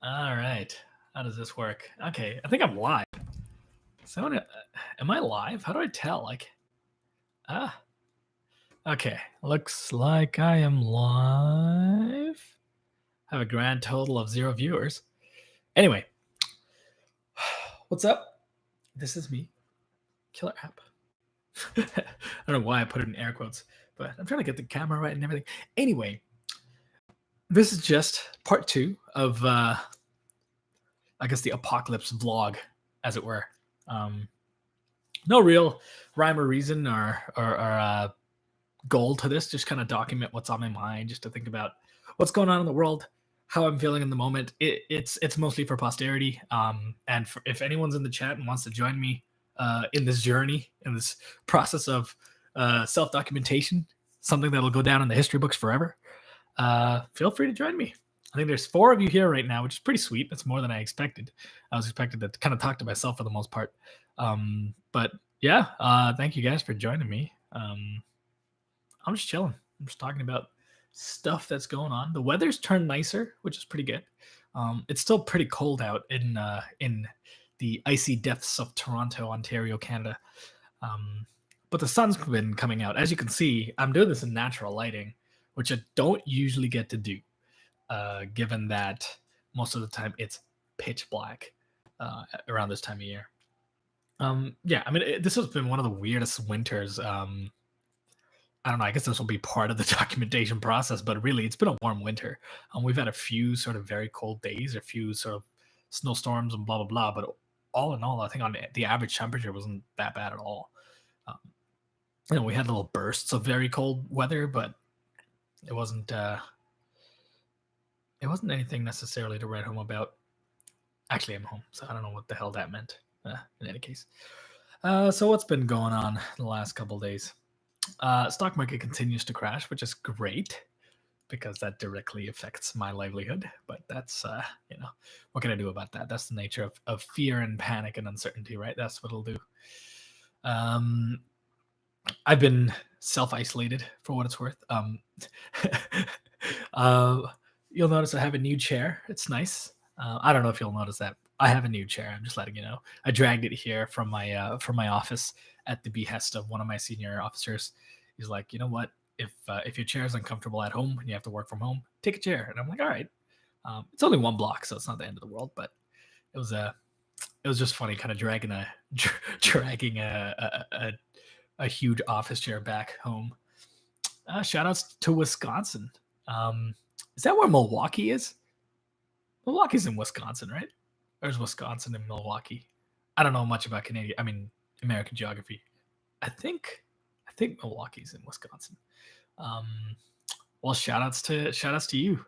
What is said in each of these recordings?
All right. How does this work? Okay, I think I'm live. So, am I live? How do I tell? Ah, okay. Looks like I am live. Have a grand total of 0 viewers. Anyway, what's up? This is me, Killer App. I don't know why I put it in air quotes, but I'm trying to get the camera right and everything. Anyway, this is just part 2 of, I guess, the apocalypse vlog, as it were. No real rhyme or reason or goal to this. Just kind of document what's on my mind, just to think about what's going on in the world, how I'm feeling in the moment. It's mostly for posterity. And if anyone's in the chat and wants to join me in this journey, in this process of self documentation, something that'll go down in the history books forever, feel free to join me. I think there's 4 of you here right now, which is pretty sweet. That's more than I expected. I was expected to kind of talk to myself for the most part. But yeah, thank you guys for joining me. I'm just chilling. I'm just talking about stuff that's going on. The weather's turned nicer, which is pretty good. It's still pretty cold out in the icy depths of Toronto, Ontario, Canada. But the sun's been coming out. As you can see, I'm doing this in natural lighting, which I don't usually get to do, given that most of the time it's pitch black around this time of year. Yeah, I mean, this has been one of the weirdest winters. I don't know. I guess this will be part of the documentation process, but really, it's been a warm winter. We've had a few sort of very cold days, a few sort of snowstorms and blah blah blah. But all in all, I think on the average temperature wasn't that bad at all. We had little bursts of very cold weather, but it wasn't anything necessarily to write home about. Actually, I'm home, so I don't know what the hell that meant. In any case, so what's been going on the last couple days? Stock market continues to crash, which is great because that directly affects my livelihood. But that's what can I do about that? That's the nature of fear and panic and uncertainty, right? That's what it'll do. I've been self-isolated for what it's worth. You'll notice I have a new chair. It's nice. I don't know if you'll notice that. I have a new chair. I'm just letting you know. I dragged it here from my office at the behest of one of my senior officers. He's like, you know what? If your chair is uncomfortable at home and you have to work from home, take a chair. And I'm like, all right. It's only 1 block, so it's not the end of the world. But it was just funny, kind of dragging a huge office chair back home. Shout outs to Wisconsin. Is that where Milwaukee is? Milwaukee's in Wisconsin, right? There's Wisconsin and Milwaukee. I don't know much about American geography. I think Milwaukee's in Wisconsin. Well, shout outs to you.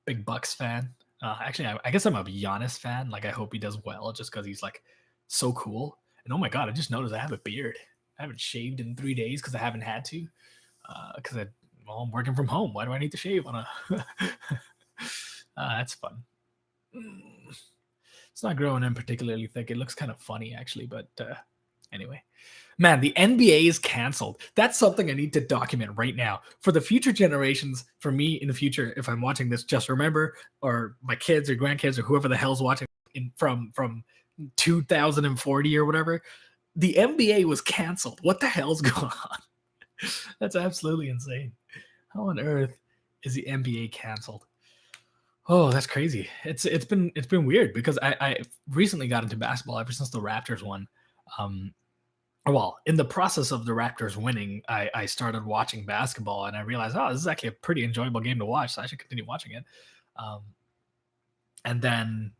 Big Bucks fan. Actually, I guess I'm a Giannis fan. Like, I hope he does well, just because he's like so cool. And oh my god, I just noticed I have a beard. I haven't shaved in 3 days because I haven't had to. Because I'm working from home. Why do I need to shave on a? That's fun. It's not growing in particularly thick. It looks kind of funny, actually. But anyway, man, the NBA is canceled. That's something I need to document right now for the future generations. For me in the future, if I'm watching this, just remember, or my kids or grandkids or whoever the hell's watching from 2040 or whatever, the NBA was canceled. What the hell's going on? That's absolutely insane. How on earth is the NBA canceled? Oh, that's crazy. It's been weird because I recently got into basketball ever since the Raptors won. Well, in the process of the Raptors winning, I started watching basketball and I realized, oh, this is actually a pretty enjoyable game to watch, so I should continue watching it. And then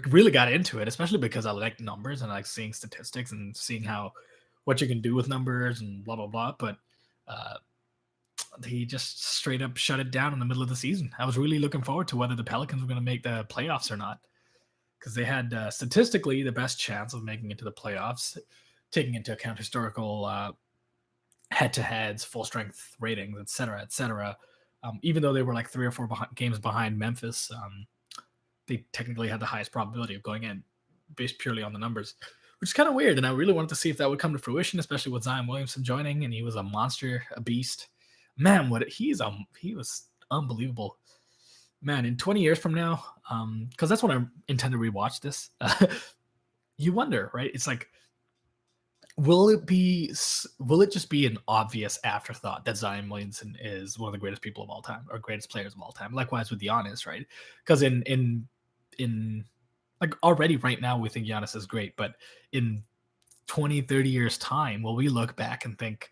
really got into it, especially because I like numbers and I like seeing statistics and seeing what you can do with numbers and blah blah blah. But he just straight up shut it down in the middle of the season. I was really looking forward to whether the Pelicans were going to make the playoffs or not, because they had statistically the best chance of making it to the playoffs, taking into account historical head-to-heads, full-strength ratings, etc., etc. Even though they were like 3 or 4 games behind Memphis, they technically had the highest probability of going in, based purely on the numbers, which is kind of weird. And I really wanted to see if that would come to fruition, especially with Zion Williamson joining, and he was a monster, a beast. Man, he was unbelievable. man, in 20 years from now, because that's when I intend to rewatch this. You wonder, right? It's like, will it just be an obvious afterthought that Zion Williamson is one of the greatest people of all time or greatest players of all time? Likewise with Giannis, right? Because in like already right now we think Giannis is great, but in 20, 30 years time, will we look back and think,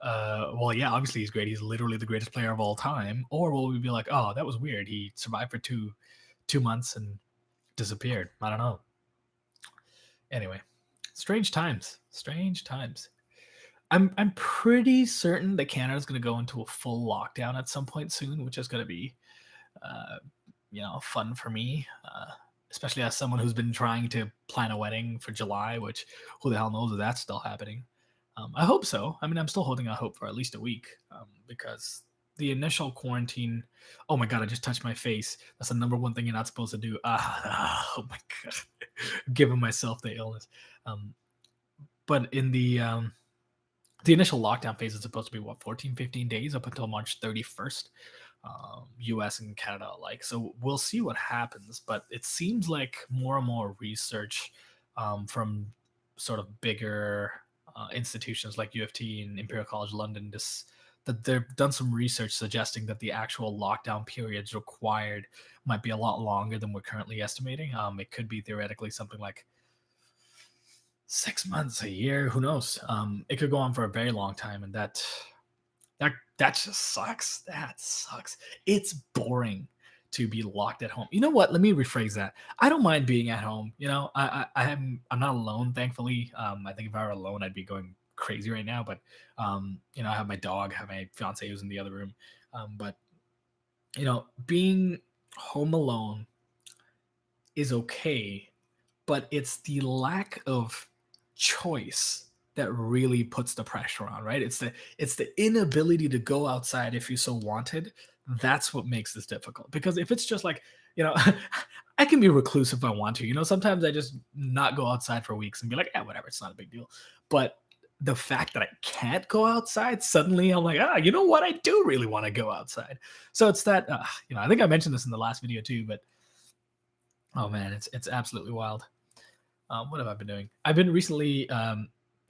well, yeah, obviously he's great. He's literally the greatest player of all time. Or will we be like, oh, that was weird. He survived for two months and disappeared. I don't know. Anyway, strange times. Strange times. I'm pretty certain that Canada's going to go into a full lockdown at some point soon, which is going to be, uh, fun for me, especially as someone who's been trying to plan a wedding for July. Which who the hell knows if that's still happening? I hope so. I mean, I'm still holding out hope for at least a week, because the initial quarantine. Oh my god! I just touched my face. That's the number one thing you're not supposed to do. Oh my god! Giving myself the illness. Um, but in the initial lockdown phase is supposed to be what, 14, 15 days up until March 31st, US and Canada alike. So we'll see what happens, but it seems like more and more research, from sort of bigger institutions like UFT and Imperial College London, that they've done some research suggesting that the actual lockdown periods required might be a lot longer than we're currently estimating. It could be theoretically something like 6 months, a year, who knows? It could go on for a very long time, and that just sucks. That sucks. It's boring to be locked at home. You know what? Let me rephrase that. I don't mind being at home. I'm not alone, thankfully. I think if I were alone, I'd be going crazy right now. But I have my dog, I have my fiance who's in the other room. But being home alone is okay, but it's the lack of choice that really puts the pressure on, right? It's the inability to go outside if you so wanted. That's what makes this difficult. Because if it's just like, you know, I can be recluse if I want to. Sometimes I just not go outside for weeks and be like, yeah, whatever, it's not a big deal. But the fact that I can't go outside, suddenly I'm like, you know what? I do really want to go outside. So it's that, I think I mentioned this in the last video too, but oh man, it's absolutely wild. What have I been doing? I've been recently,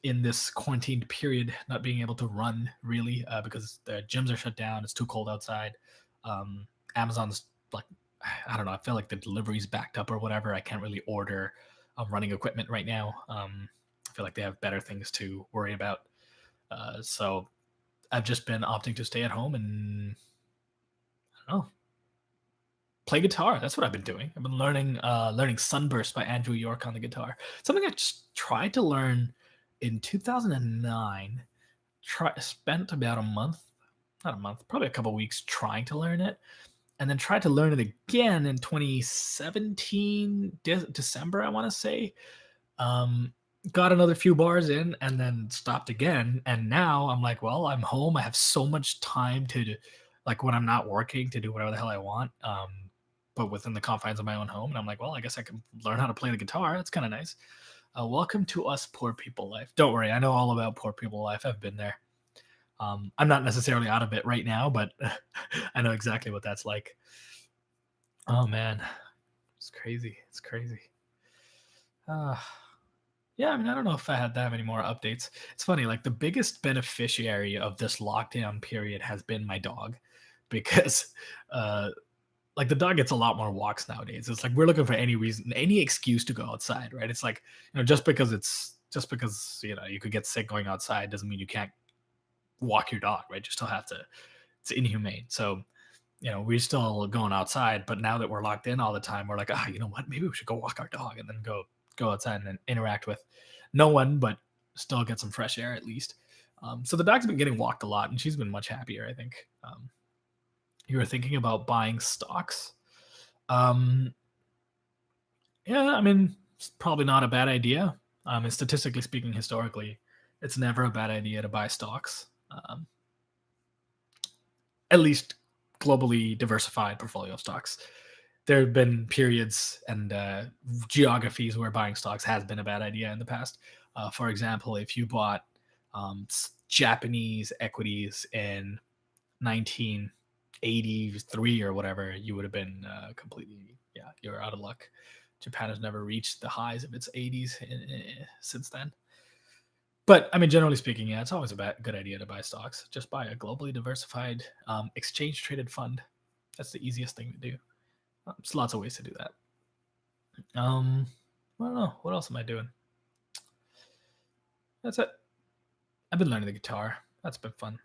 in this quarantined period, not being able to run really, because the gyms are shut down. It's too cold outside. Amazon's like, I don't know. I feel like the delivery's backed up or whatever. I can't really order running equipment right now. I feel like they have better things to worry about. So I've just been opting to stay at home and I don't know, play guitar. That's what I've been doing. I've been learning Sunburst by Andrew York on the guitar. Something I just tried to learn in 2009. Spent about a month, not a month, probably a couple weeks trying to learn it, and then tried to learn it again in 2017 December, I want to say. Um, got another few bars in and then stopped again. And now I'm like, well, I'm home. I have so much time like when I'm not working, to do whatever the hell I want. But within the confines of my own home. And I'm like, well, I guess I can learn how to play the guitar. That's kind of nice. Welcome to us poor people life. Don't worry, I know all about poor people life. I've been there. I'm not necessarily out of it right now, but I know exactly what that's like. Oh man, it's crazy. It's crazy. Yeah, I mean, I don't know if I had that many more updates. It's funny, like the biggest beneficiary of this lockdown period has been my dog, because uh, like the dog gets a lot more walks nowadays. It's like we're looking for any reason, any excuse to go outside, right? It's like, just because you could get sick going outside doesn't mean you can't walk your dog, right? You still have to. It's inhumane. So we're still going outside, but now that we're locked in all the time, we're like, you know what? Maybe we should go walk our dog and then go outside and interact with no one, but still get some fresh air at least. So the dog's been getting walked a lot, and she's been much happier, I think. You were thinking about buying stocks. Yeah, I mean, it's probably not a bad idea. And statistically speaking, historically, it's never a bad idea to buy stocks. At least globally diversified portfolio of stocks. There have been periods and geographies where buying stocks has been a bad idea in the past. For example, if you bought Japanese equities in 83 or whatever, you would have been completely, yeah, you're out of luck. Japan has never reached the highs of its 80s since then. But I mean, generally speaking, yeah, it's always a good idea to buy stocks. Just buy a globally diversified exchange traded fund. That's the easiest thing to do. There's lots of ways to do that. I don't know. What else am I doing? That's it. I've been learning the guitar. That's been fun.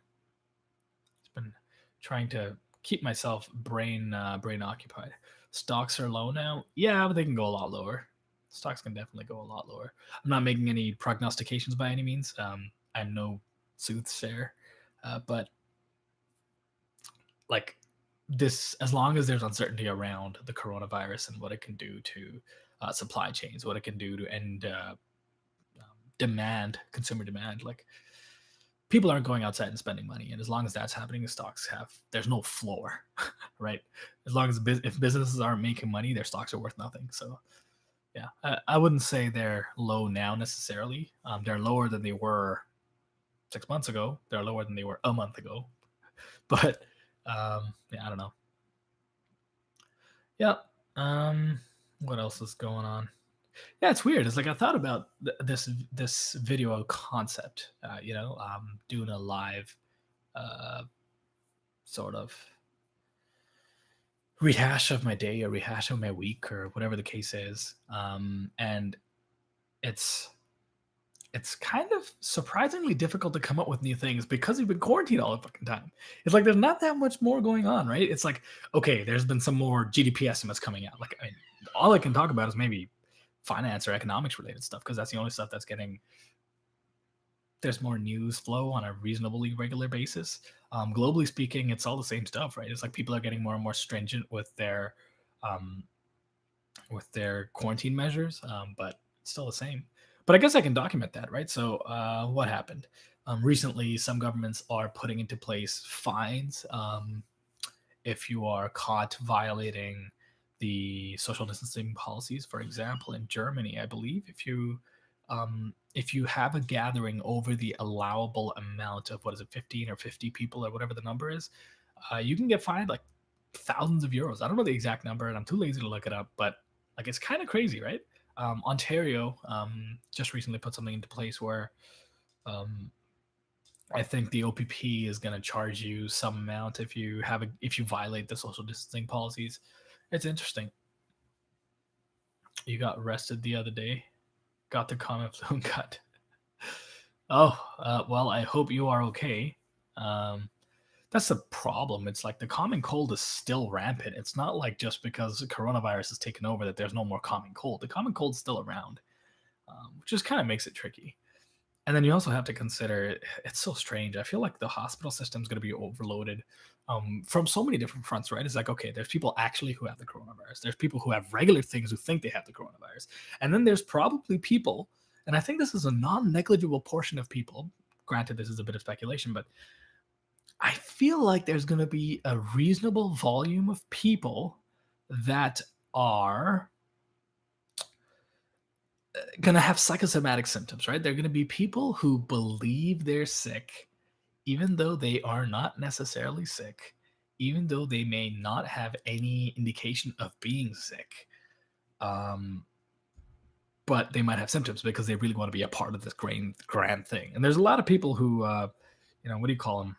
It's been trying to keep myself brain occupied. Stocks are low now. Yeah, but they can go a lot lower. Stocks can definitely go a lot lower. I'm not making any prognostications by any means. I'm no soothsayer, but like this, as long as there's uncertainty around the coronavirus and what it can do to supply chains, what it can do to end demand, consumer demand, like people aren't going outside and spending money, and as long as that's happening, the stocks there's no floor, right? As long as if businesses aren't making money, their stocks are worth nothing. So yeah, I wouldn't say they're low now necessarily. They're lower than they were 6 months ago. They're lower than they were a month ago. But yeah, I don't know. Yeah. What else is going on? Yeah, it's weird. It's like I thought about this video concept. Doing a live sort of rehash of my day or rehash of my week or whatever the case is. And it's kind of surprisingly difficult to come up with new things because we've been quarantined all the fucking time. It's like there's not that much more going on, right? It's like, okay, there's been some more GDP estimates coming out. Like, I mean, all I can talk about is maybe finance or economics related stuff because that's the only stuff that's getting. There's more news flow on a reasonably regular basis. Globally speaking, it's all the same stuff, right? It's like people are getting more and more stringent um, with their quarantine measures, but it's still the same. But I guess I can document that, right? So, what happened? Recently, some governments are putting into place fines if you are caught violating the social distancing policies. For example, in Germany, I believe if you have a gathering over the allowable amount of what is it, 15 or 50 people or whatever the number is, you can get fined like thousands of euros. I don't know the exact number, and I'm too lazy to look it up, but like it's kind of crazy, right? Ontario just recently put something into place where um, I think the OPP is going to charge you some amount if you violate the social distancing policies. It's interesting. You got arrested the other day, got the common flu and cut. Oh, well, I hope you are okay. Um, that's the problem. It's like the common cold is still rampant. It's not like just because coronavirus has taken over that there's no more common cold. The common cold's still around, which just kind of makes it tricky. And then you also have to consider it's so strange. I feel like the hospital system is going to be overloaded from so many different fronts, right? It's like, okay, there's people actually who have the coronavirus. There's people who have regular things who think they have the coronavirus. And then there's probably people, and I think this is a non negligible portion of people. Granted, this is a bit of speculation, but I feel like there's going to be a reasonable volume of people that are going to have psychosomatic symptoms, right? They're going to be people who believe they're sick, even though they are not necessarily sick, even though they may not have any indication of being sick. But they might have symptoms because they really want to be a part of this grand thing. And there's a lot of people who, what do you call them?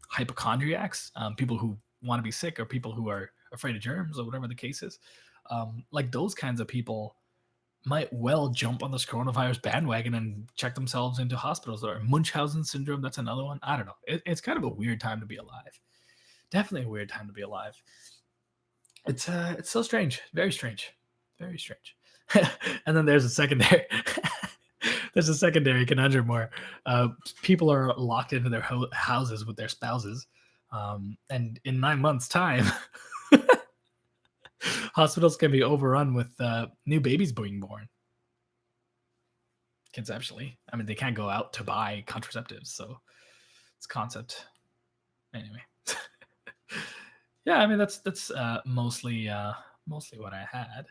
Hypochondriacs, people who want to be sick or people who are afraid of germs or whatever the case is. Like those kinds of people might well jump on this coronavirus bandwagon and check themselves into hospitals. Or Munchausen syndrome, that's another one. I don't know. It's kind of a weird time to be alive. Definitely a weird time to be alive. It's so strange. Very strange. Very strange. And then there's a secondary there's a secondary conundrum where people are locked into their houses with their spouses, and in 9 months time hospitals can be overrun with new babies being born conceptually. I mean, they can't go out to buy contraceptives, so it's concept anyway. Yeah, I mean that's mostly what I had.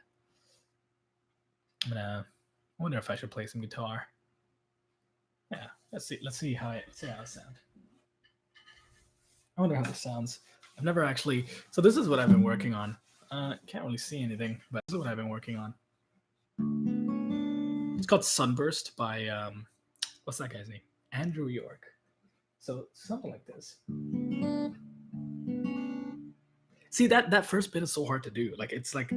I wonder if I should play some guitar. Yeah, let's see how it sounds. I wonder how this sounds. I've never actually. So this is what I've been working on. Can't really see anything, but this is what I've been working on. It's called Sunburst by what's that guy's name? Andrew York. So something like this. See that first bit is so hard to do. Like it's like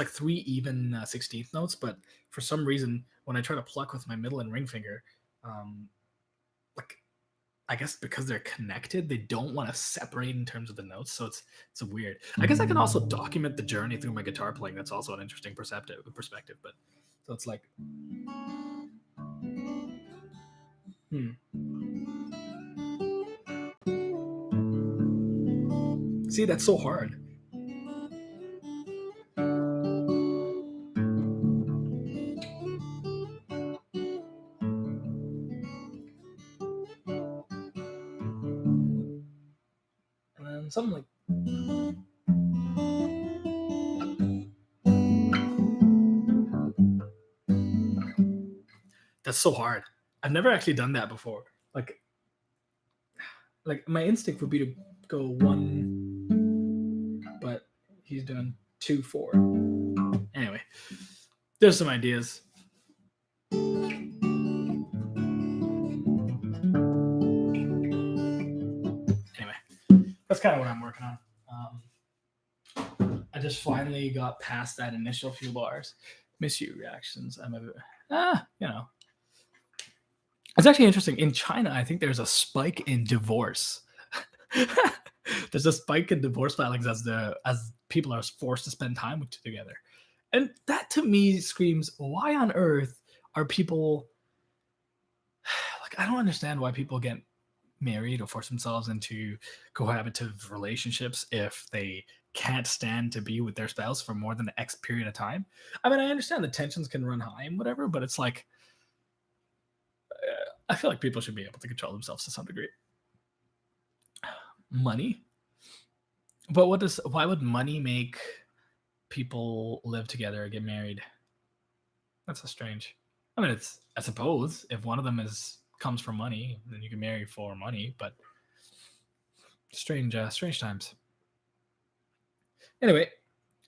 three even 16th notes, but for some reason when I try to pluck with my middle and ring finger, um, like I guess because they're connected, they don't want to separate in terms of the notes. So it's weird. I guess I can also document the journey through my guitar playing. That's also an interesting perspective. But so it's like, hmm. See, that's so hard. And then something like that's so hard. I've never actually done that before. Like my instinct would be to go one, but he's doing 2 4. Anyway, there's some ideas. Anyway, that's kind of what I'm working on. I just finally got past that initial few bars. Miss you reactions. You know. It's actually interesting. In China, I think there's a spike in divorce. There's a spike in divorce filings as people are forced to spend time together, and that to me screams, why on earth are people like? I don't understand why people get married or force themselves into cohabitative relationships if they can't stand to be with their spouse for more than X period of time. I mean, I understand the tensions can run high and whatever, but it's like I feel like people should be able to control themselves to some degree. Money, but why would money make people live together or get married? That's so strange. I mean, it's I suppose if one of them comes from money, then you can marry for money, but strange times. Anyway,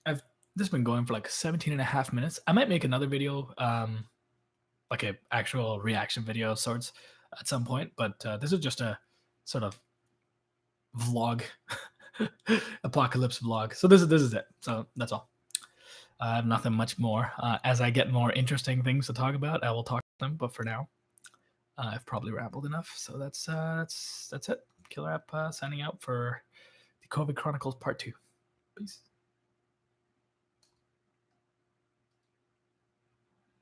I've this has been going for like 17 and a half minutes. I might make another video, like a actual reaction video of sorts at some point, but this is just a sort of vlog, apocalypse vlog. So this is it. So that's all. I have nothing much more. As I get more interesting things to talk about, I will talk to them. But for now, I've probably rambled enough. So that's it. Killer App signing out for the COVID Chronicles Part 2. Peace.